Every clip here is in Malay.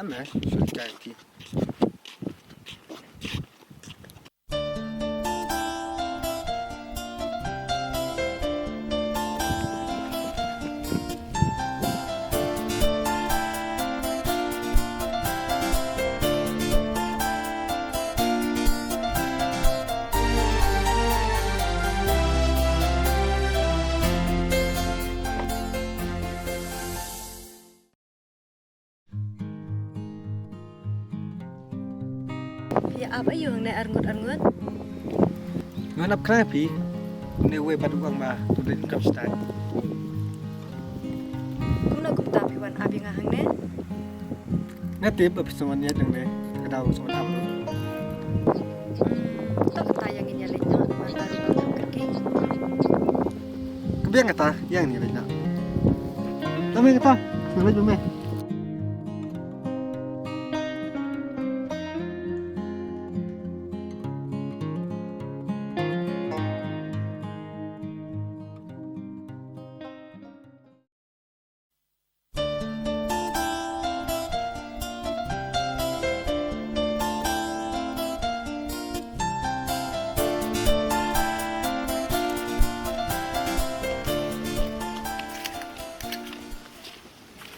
Ame, sudah jadi. Ya apa yung na arngut-arngut? Nganap krabi, ne we batu bang ma, tu din kap stai. Kung na kumta piwan abi nga hang ne? Ngatip ab saman ya dang ne, kadau saman ab. Tak ketayang inya lenya mantar kang kaki. Kebiang kata, yang ni lenya. Tame kata, ngalai jume.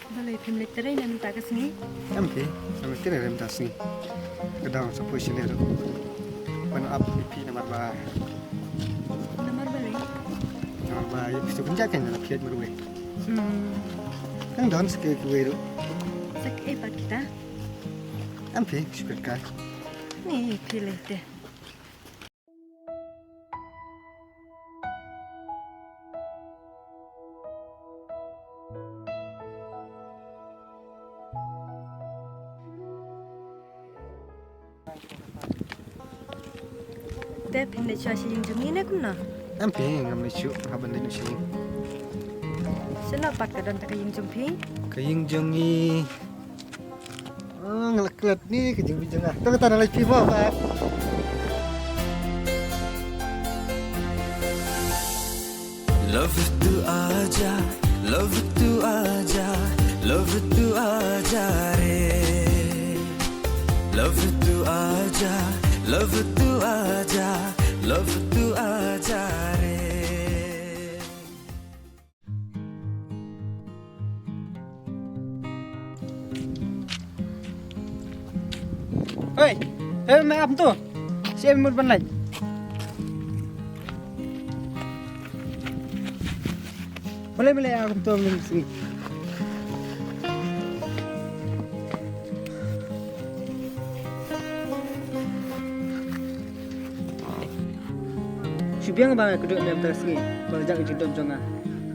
Balai pemlet terai na minta ke sini. Ampe, ame tine rem tasni. Kadau sa position ni. Panu ab pi nomor ba. Namar balai. Nomor ba, itu kan jakan na piat merwe. Kang don ske kuwe ru. Sak epat kita. Ampe, syukur ka. Ni pilih deh. Deh pemlet cuaca yang jumi ne kumna. Ampe, ngamle chu haban din sini. Senapat ka don tak yang jumpi. Kaying jongi. Oh, ngelaklat ni kejeng bijeng ah. Tu kata nalai pi mo ba. Love tu aja, love tu aja, love tu aja re. Love tu aja, love tu aja, love tu aja re. Oi, mai am tu. Siapa mau banlai? Boleh aku tu belum sini. Subiang bang kedua ni ambil sini. Kalau jangan judul jangan.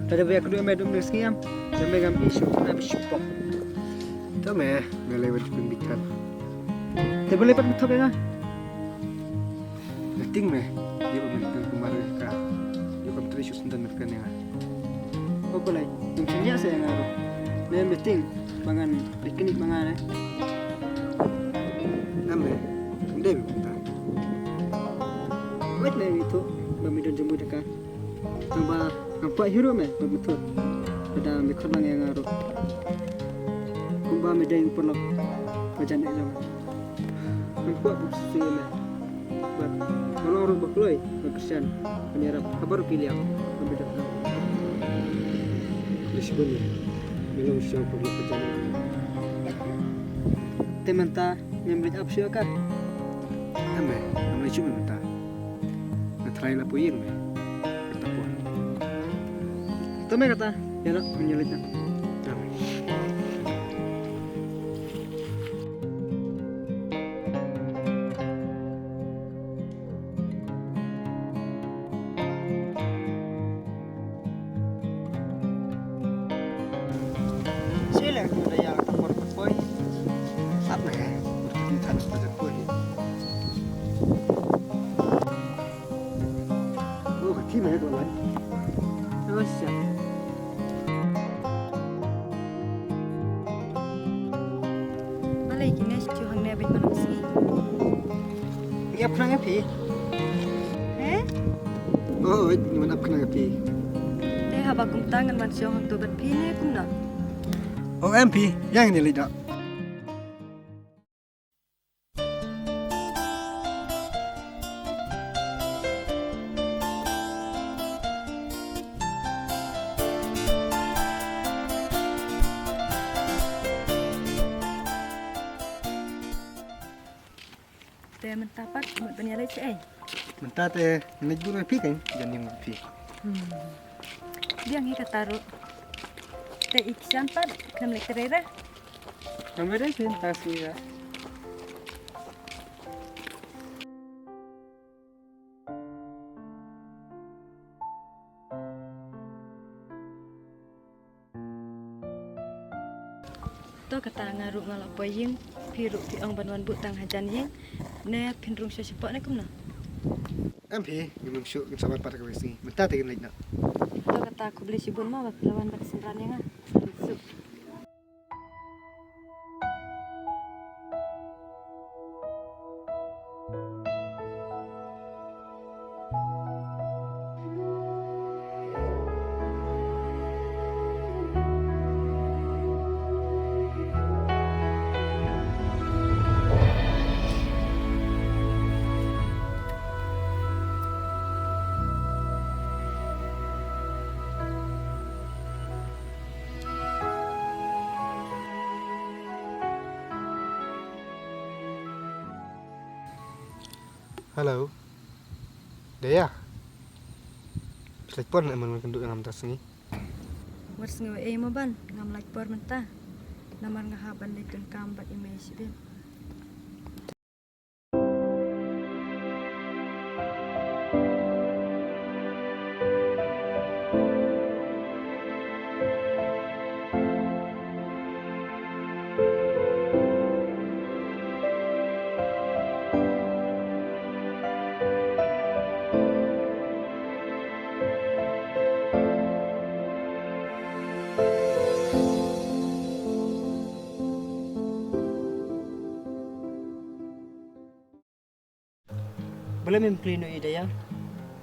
Tadi biar kedua mai dum sini am. Jangan gam isu nak bersyukur. Tu meh, ngalai wajib pembicaraan. Tapi boleh pat betul kan? Nating meh, dia pembicaraan kemarin ka. Dia kam terus sundan mereka ni. Oh boleh, mungkinnya saya ngaruh. Dia meeting, mangan piknik mangan. Nambe, dia minta. Wait lagi itu, bami jemput dekat. Tambah nampak hero meh, betul. Pada mikir lang yang ngaruh. Kumba medang perlu baca nak jangan. Nampak bukti meh. Buat kalau orang berkeluar, berkesian, menyerap kabar pilih bami dekat. Sebenarnya, belum siap perlu perjalanan. Teman ta, nyambut apa sih akar? Ame, ame cuma minta. Ngetrai lah puing, me. Kata pun. Itu me kata, ya nak menyelitnya. Ame. Sila kita yang tempur berpoi. Apa ya? Di tanah berpoi. Oh, kaki mana tu kan? Oh, siap. Balai kini cuhang ne abit mana sini. Ini apa nak api? Oh, ini mana apa nak api? Teh haba kumta ngan man cuhang tu bat pi ne kumna. Oh, MP, yang ini lihat. tapat mut banyalai cai. Mentah teh naik guru pi kan jangan yang pi. Dia ngi kataru. Te iksan pat kam lek terera. Kamera sih tasih ya. To kata ngaru ngalak poying piru pi ong banwan bu tang hajan yeng ne pinrung sesepok ne kumna. Ampi memang syuk sabar pada kau sini. Mentah teh naik nak. To kata aku beli sibun mah bak lawan bak senran yang ah. Su. Halo. Daya. Telepon aman kenduk ngam tas ni. Wars ngawe mo ban ngam like por mentah. Namar ngahaban lekun kambat image bin. Boleh memplino ide ya.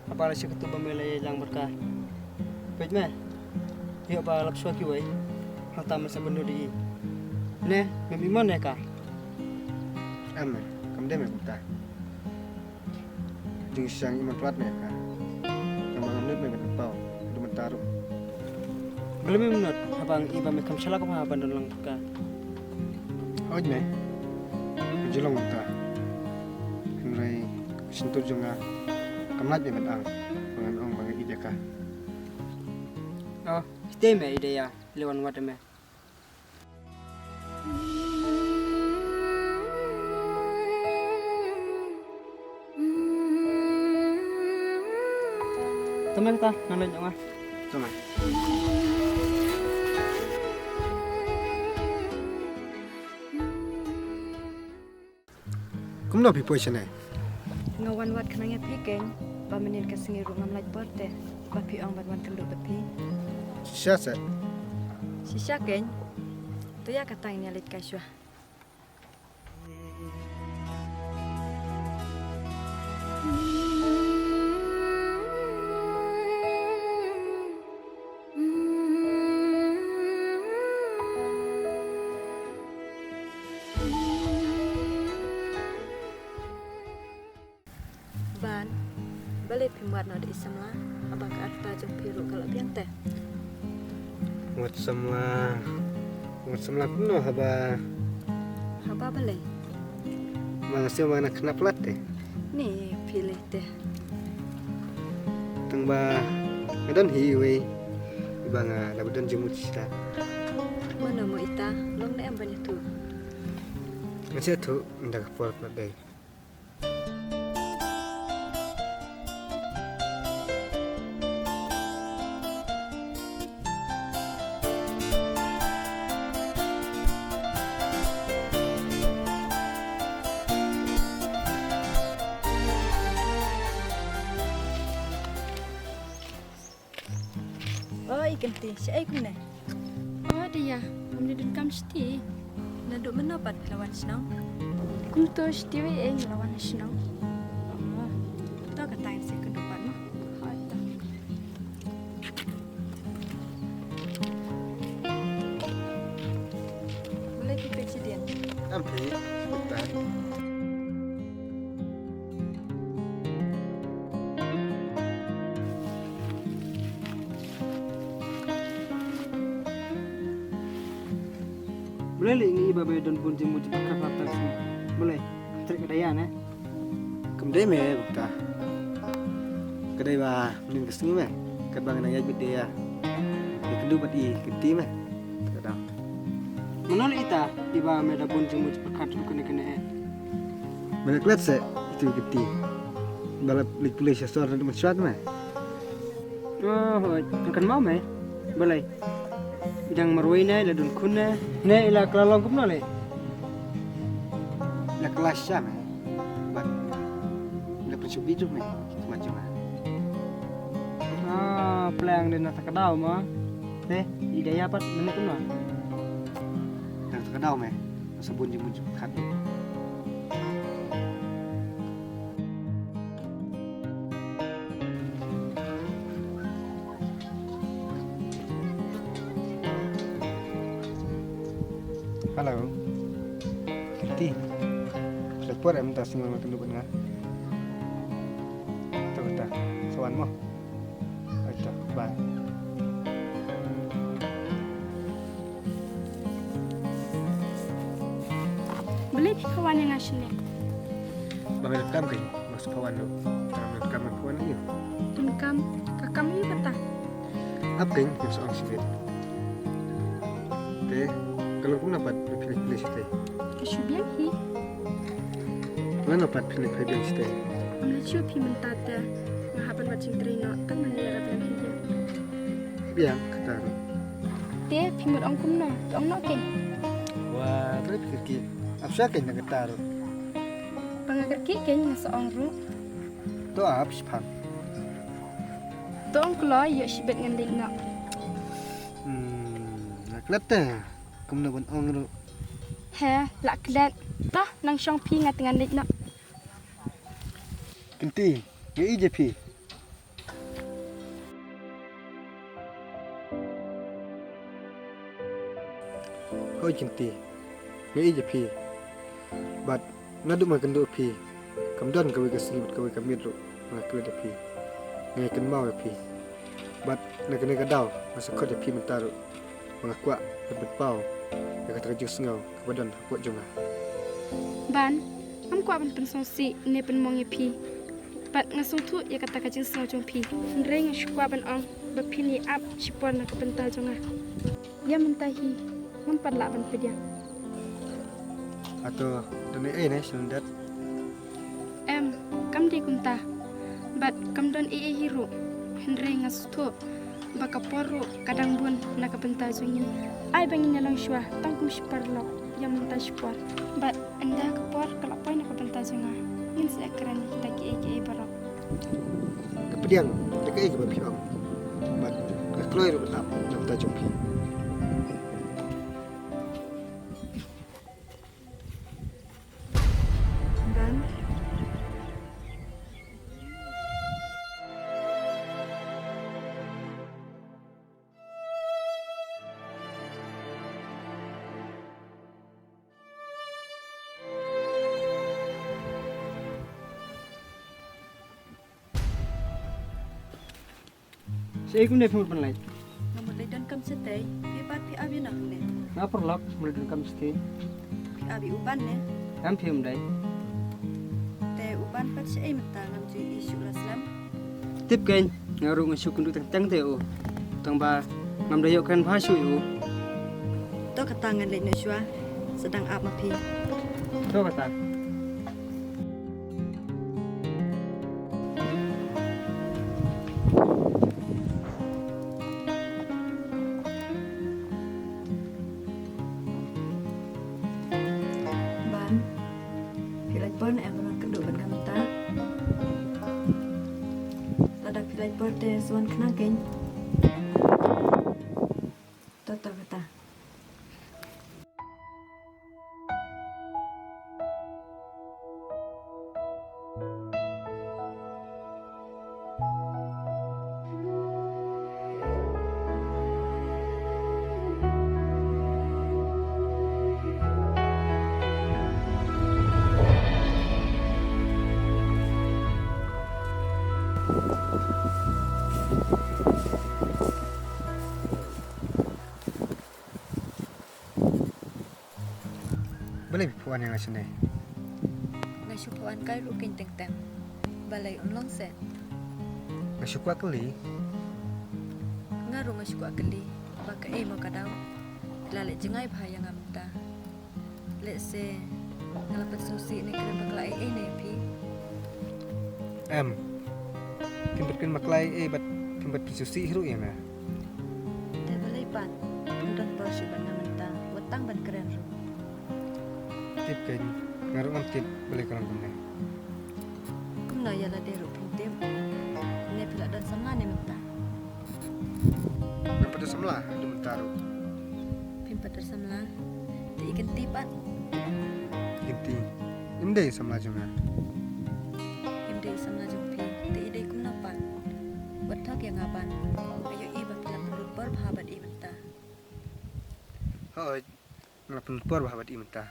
Apa sih ketua pemilih yang berkah? Baik mah. Dia apa lap suaki wai. Hata masa bendo di. Ne, memang mana kah? Aman, kamu deh membuta. Jung siang iman pelat mereka. Kamu ngambil memang bau, itu mentaruh. Belum menurut abang iba mekam salah kamu apa dalam berkah? Oh ne, menjelang mentah. Henry sentuh juga kamlat yang betang dengan orang bagi ide kah? Oh, ide me ide ya lewan wadah me. Teman ta nanti jangan. Teman. Kamu nak pergi sana? Ngawan wat kenanya piken ba menin ka singiru ngam like porte ba pi ong banwan kenduk bepi. Siapa? Sisya ken. To ya kata ini alit kaswa. Ban, balik pimbuat nada isam lah. Abang ke arta jom piru kalau piang teh. Muat semla kuno haba. Apa balik? Mangasih mana kena pelat deh. Ni pilih teh. Tengba ngadon hiwe. Ibanga dapat jemut sita. Mana mau ita? Long na banyak tu. Masih tu ndak port nak deh. Oh, ikan teh. Siapa ikut ni? Oh dia, kami duduk kam sti. Naduk menapat lawan senang. Kum to sti we lawan senang. Oh, to kata yang saya kendupan mah. Hata. Boleh kita kejadian. Ampi, bentar. Boleh le ngi babai don pun jemu cepat ka fatar sini. Boleh. Trik kedaya ne. Kemudian me bukta. Kedai bah mending kesini me. Kedbang nang yaj bide ya. Ya kedua bat i kenti me. Kadang. Menol ita iba me da pun jemu perkat kene. Banyak lihat se itu kenti. Balap lik pulis sesor dan mensuat me. Oh, kan mau me. Balai. Idang marwai na ila dun kun na. Ne ila kelalong kum nole. Ila kelas syam me. Bat. Ila pensubi tu me. Macam mana? Ah, pelang din na takadaw mo. Idaya pat mana kum no. Nang takadaw me. Sabun jemu kat. Halo. Kiti. Report em ta singal makan dulu nga. Tuh. Sowan mo. Aita, bye. Beli di kawan yang ngasih nih. Bang rekam kay mas kawan lo. Kami rekam kawan ni. Dengkam, kakam ini kata. Apa yang soal sibet? Teh, kalau pun dapat pilih-pilih sitai. Kesubian hi. Mana dapat pilih-pilih sitai? Melucu pi mentata. Ngahapan bacing terino tan maniara bilang hiya. Biang kata. Teh pimut ongkum no, ong no ken. Wah, terus kiki. Apa kay nak kata? Pangagar ki ken nga seong ru. Tu apa sipang? Tong klo yo sibet ngandik no. Nak lete. Kamu nak ong ru. He, lak klet. Tah nang syong pi ngat ngandik no. Kenti, ye je pi. Hoi kenti. Ye je pi. But nadu ma kendo pi. Kamdan kawe kasilibut kawe kamidru. Nak kawe de pi. Ngai kan mau pi. But nak kena kadau masuk kau de pi mentaru. Mengakuak lebet pau. Ya kata kerja sengau kebadan buat jonga. Ban, am kwa ban pensonsi ne pen mongi pi. Pat ngasung tu ya kata kajing sengau jong pi. Nrei ngashkwa ban ong bapini ap chipon na kapenta jonga. Ya mentahi, ngampan lak ban pedia. Atau dan ne sundat. Kam di kunta. Bat kam don hiru. Nrei ngastu bakaporu kadang bun na kapenta jongi. Ai bangin nalang shwa tangkum shiparlo ya menta shpor. Bat anda kapor kalapoi na kapenta jonga. Ngin sa ekran dagi eke barok. Kemudian dekat ke babi om. Mat keluar berlap nak tak jumpi. Dan Saya ikut nepun penlait. namun dan kam setai, pi pat pi abi nak ne. Ngapa lok melihat kamu sendiri? Pi abi uban ne. Am pium dai. Te uban pat sei mata ngam ju isu laslam. Tip kain ngaru ngasuk untuk tang teu. Tang ba ngam dayo kan bhasu yu. To katangan le ne shwa sedang ap ma pi. Tu kata. Ban pilai pon em nak kedu ban kam ta. Tada pilai pon te suan kena ken. To kata. Boleh puan yang asal ni. Ngai syupuan kai lu ken teng teng. balai long set. Masyukwa kali. Ngaru masuk akali. Baka mau kadau. Lale jengai bahaya ngamta. Let's say ngalapat susi ni kena bakla ni pi. Timbatkan maklay bat timbat kisusi hiru ya na. Te balai pan. Pundon porsi ban ngamta. Watang ban keren ru. Tip kan ngaru ngam tip balik orang kumne. Kumna yala deru pintim. Ne pila dan sama ne mta. Nampak tu semula ada mentaru. Pimpat tersamla. Te ikan tipat. Ginti. Imdai semula juga. Imdai samla jumpi. Te idai kumna pan. Watak yang aban. Ayo iba pila perlu berbahabat imta. Oh, ngapun por bahabat imta.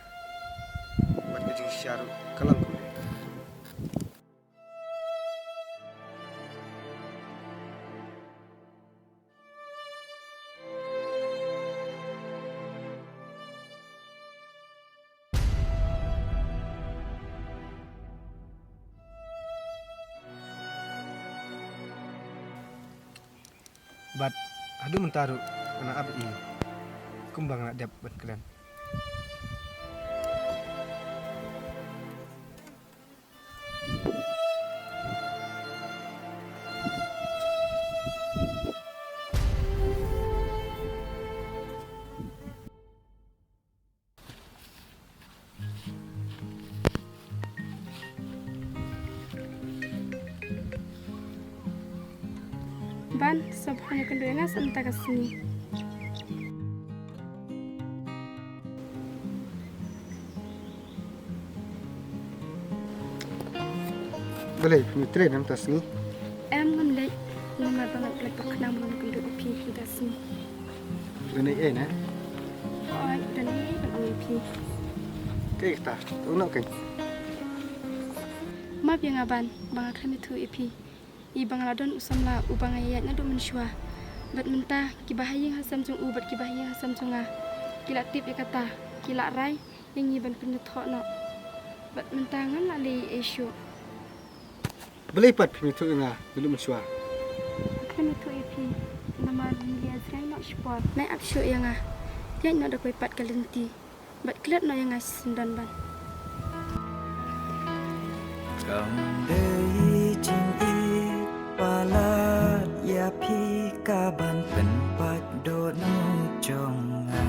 Bat kejing syaru kalang kumne. Bat aduh mentaru anak abi kumbang nak dap bat kalian. Ban, sabhanya kendoyangan santa kasini. Boleh, mitra nam tas ni. Ngamlek, ngamar banget lek kenam mun kendo pi kita sini. Lene na. Oh, dan ini bagi pi. Kay kita, tahu nak kay. Maaf ya ngaban, bang akan itu ipi. Ibang ladon usamla ubang ayat ngadu mensyua. Bat mentah kibahaying hasam jung ubat kibahaying hasam junga. Kila tip kata, kila rai yang iban penyetok no. Bat mentah ngan lali esyu. Boleh pat pimitu nga dulu mensua. Akan itu ipi. Nama dia zrai no sport. Nai apsyu yang ah. Dia no dakoi pat kalenti. Bat kelat no yang sendan ban. Cầm đây chinh y palat ya pi ka ban pen pat do no chong nga.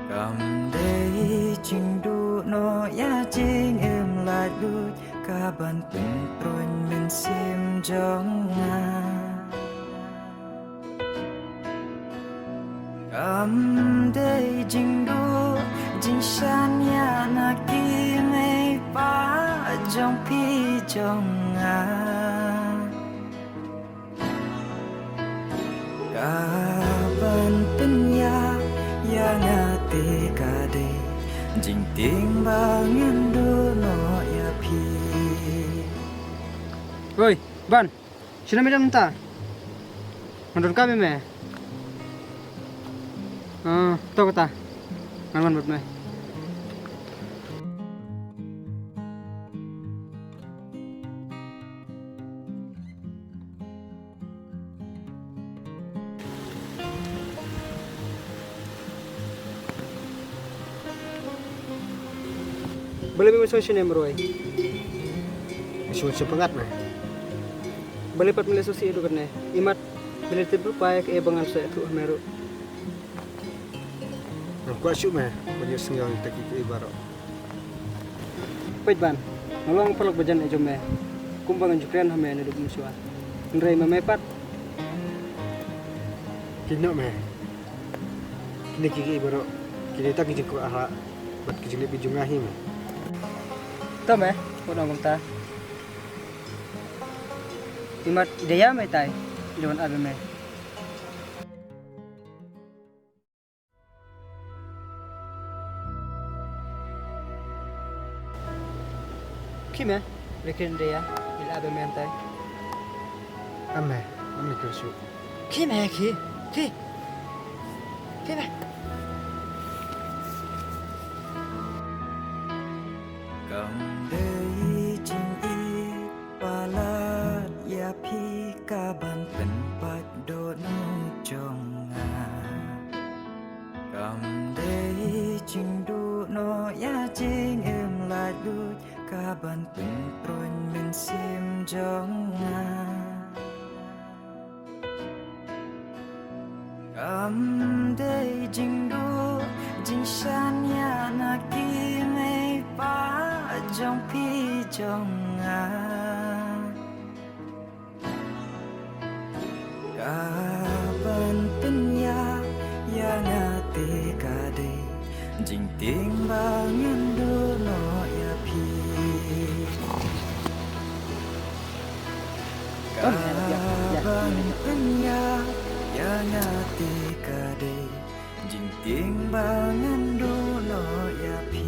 Cầm đây chinh du no ya ching em la du ka ban pen proin men sim jong nga. Cầm đây chinh du jing shan ya na ki me pa trong pi trong nga kaban penya ya ngate kade jing ting bangin do no ya pi. Oi, ban. Sina medam ta. Mandon kami me. To kata. Ngaman buat me. Boleh masuk sini meroy. Masuk sepengat mah. Boleh pat melihat sosial itu kan? Imat boleh terberupaya ke bangan saya tu meru. Kuat syuk mah, boleh sengal tak kita ibarat. Pait ban, nolong peluk bajan aja mah. Kumbangan jukren hame hidup musuhan. Nrai memepat. Kino mah. Kini kiki ibarat. Kini tak kijeng ku aha. Bat kijeng lebih jungahi mah. Tama, unang kumta. Imat daya may tay, liwan abi may. Kime, lekin daya, il abi may tay. Ame, ame kursu. Kime ki? Kime. Cầm đây chinh y jong nga day jing du jing shan ya na ki mei pa jong pi jong nga kaban penya ya nga te ka de jing ting bangan du no ya pi kaban penya ya nga te ka de jing ting bangan du no ya pi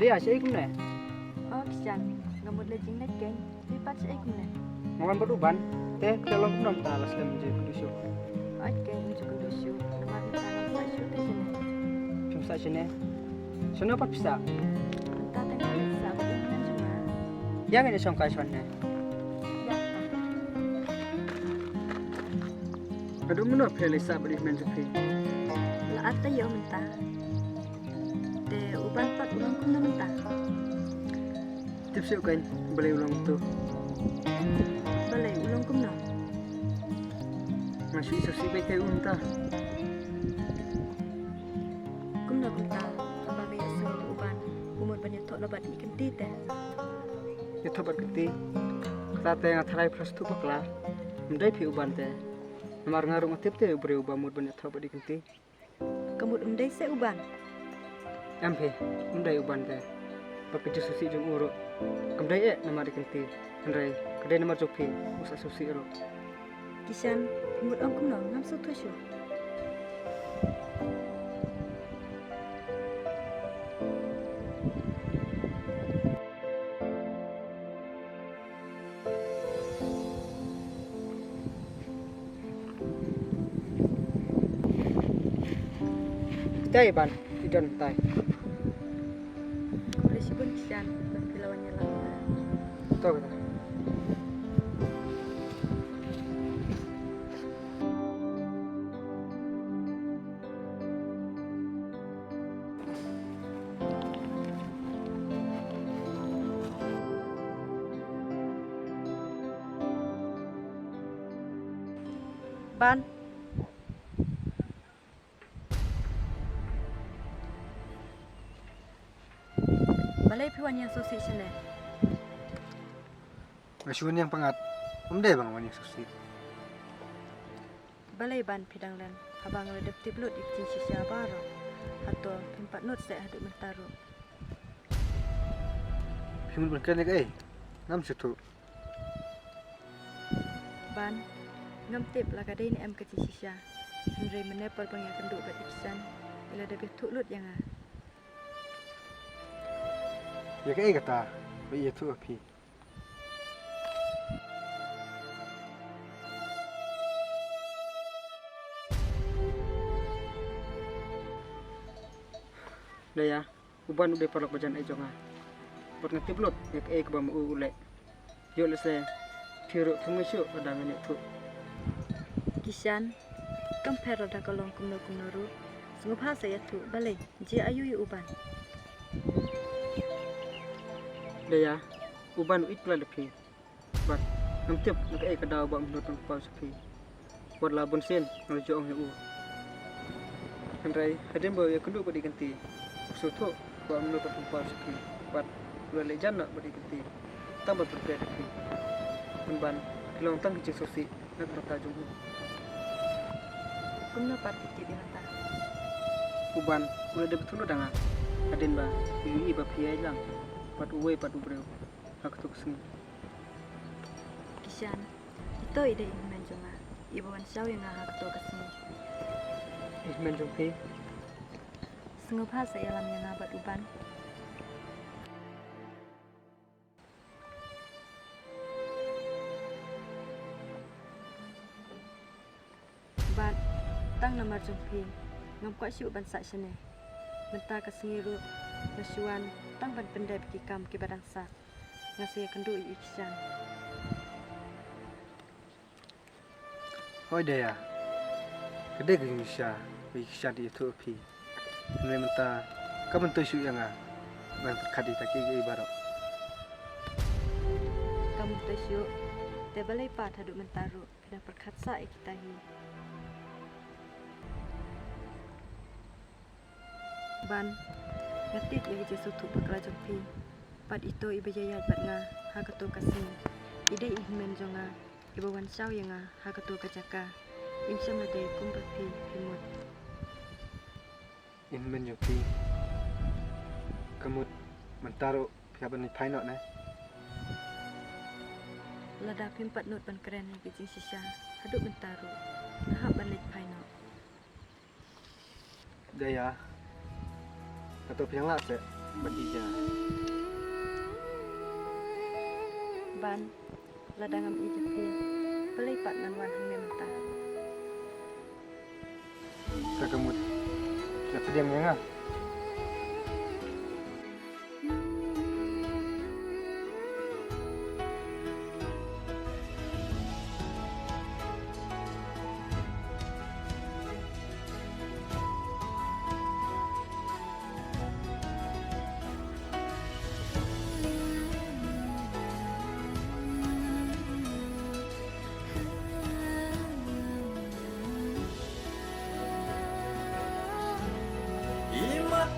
Dia asyik kum ne. Oh, Kisan, ngamut le jing net geng. Lipat sa ikum na. Makan beruban. Teh kalau kum nam ta las lem je kudusu. At geng unjuk kondusyo. Namar mo tanong sa isyo te sila. Cum sa sini. Sono pat bisa. Ang tatay mo ulit sa abad iman siya nga. Yang ini song kai son ne. Yakta. Kadu meno pele sa beri men jepi. Laat tayo menta. Te uban pat ulang kum na menta. Tips yuk kan beli ulang tu. Balay ulang kum na. Masih iso si baik kayu unta. Kum na ta. Abang ya so uban. Umur banyak tok labat ikan tite. Itu bat keti. Kata teh ngathrai plus tu pakla. Mendai pi uban teh. Namar ngarung atip teh beri uban mud banyak tok bat ikenti. Kamut umday sa uban. Ampe, mendai uban teh. Berpijak susi jeng urut. Kemdai namar ikenti. Andai kedai namar jopi usak susi ero. Kisan, umur ang kum na ngam sa to siya. Tai ban, idon tai. Boleh sibun Kisan. Dan pilawannya lang. Tahu kata. Ban. Balay piwan yang susi sini. Masyun yang pengat. Mendai bang wani susi. Balay ban pidang lan. Abang ledep tiblut iktin sisya baro. Atau tempat not saya haduk mentaru. Himun berkan lagi ngam situ. Ban. Ngam tip lah kadai ni em kecil sisya. Henry menepal pengen kenduk kat Kisan. Ila debih tuklut yang ah. Ya kai kata. Bayi itu api. Daya, uban udah perlu bajan ai jonga. Buat ngetip lot, ya kai ke bamu ulek. Yo lese, kiro pengesyo pada minit tu. Kisan. Kampero dah kalong kumno-kumnoru. Sungguh hasa ya tu. Balay. Jia ayu yu uban. Daya, uban uit pula lepi. Buat ngetip nak ai kedau bam nonton pau sepi. Buat labun sen ngelojong yu. Andai hadem bawa ya kenduk badi ganti. Suatu bam nonton pau sepi. Buat ulah lejan nak badi ganti. Tambah berpeda lepi. Ban kilong tang kecil sosi nak rata jumbu. Kumno parti di hata. Uban ulah ada betul danga. Aden ba iu ba piai lang. Pat uwe pat ubreu. Hak tu keseng. Kisan. Ito ide iman jonga. Ibawan saw yang hak to kasmu. Ismen jumpi. Sungguh hasa alam yang nabat uban. tang nama jumpi ngam kwa syu ban sa shene benta ka singiru nasuan tang ban pendai bagi kam ki badang sa ngasi kendu i kishan Hoi daya. Kedai ke Indonesia, bagi kisah di Ethiopia. Nilai mentah, kau bentuk syuk yang ban perkadi tak kiri ibarat. kamu tasyu te balai pat haduk mentaru pina perkat sa kita hi ban ngatit ya jesu tu bakra jumpi pat itu ibajaya bat nga hakato kasing ide ihmen jonga ibawan saw yang hakato kajaka imsam lade kumbapi pimut In menjupi. Kamu mentaruh pihak ni painok ne. lada pimpat not ban keren ni gijing sisa haduk mentaru ngahap ban lek paino Daya. Atau pihak lah se berhija. ban lada ngam ijepi balai pat nanwan hang mentah Kamu nak diam yang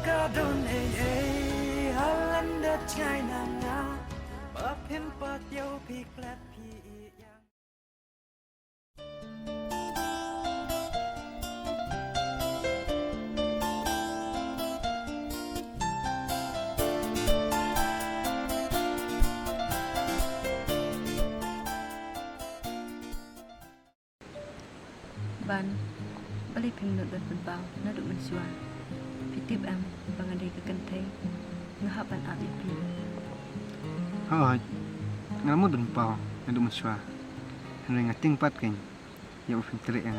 Kadon halanda China nga Bapin pat yau pi klat pi yang ban balai pimnut ban penbau naduk mensua pitip am bangadai kekentai ngahapan abipi Hoi. Ngamu berempau, ada mesra. Henry ngating pat kan. Ya ufin terik yang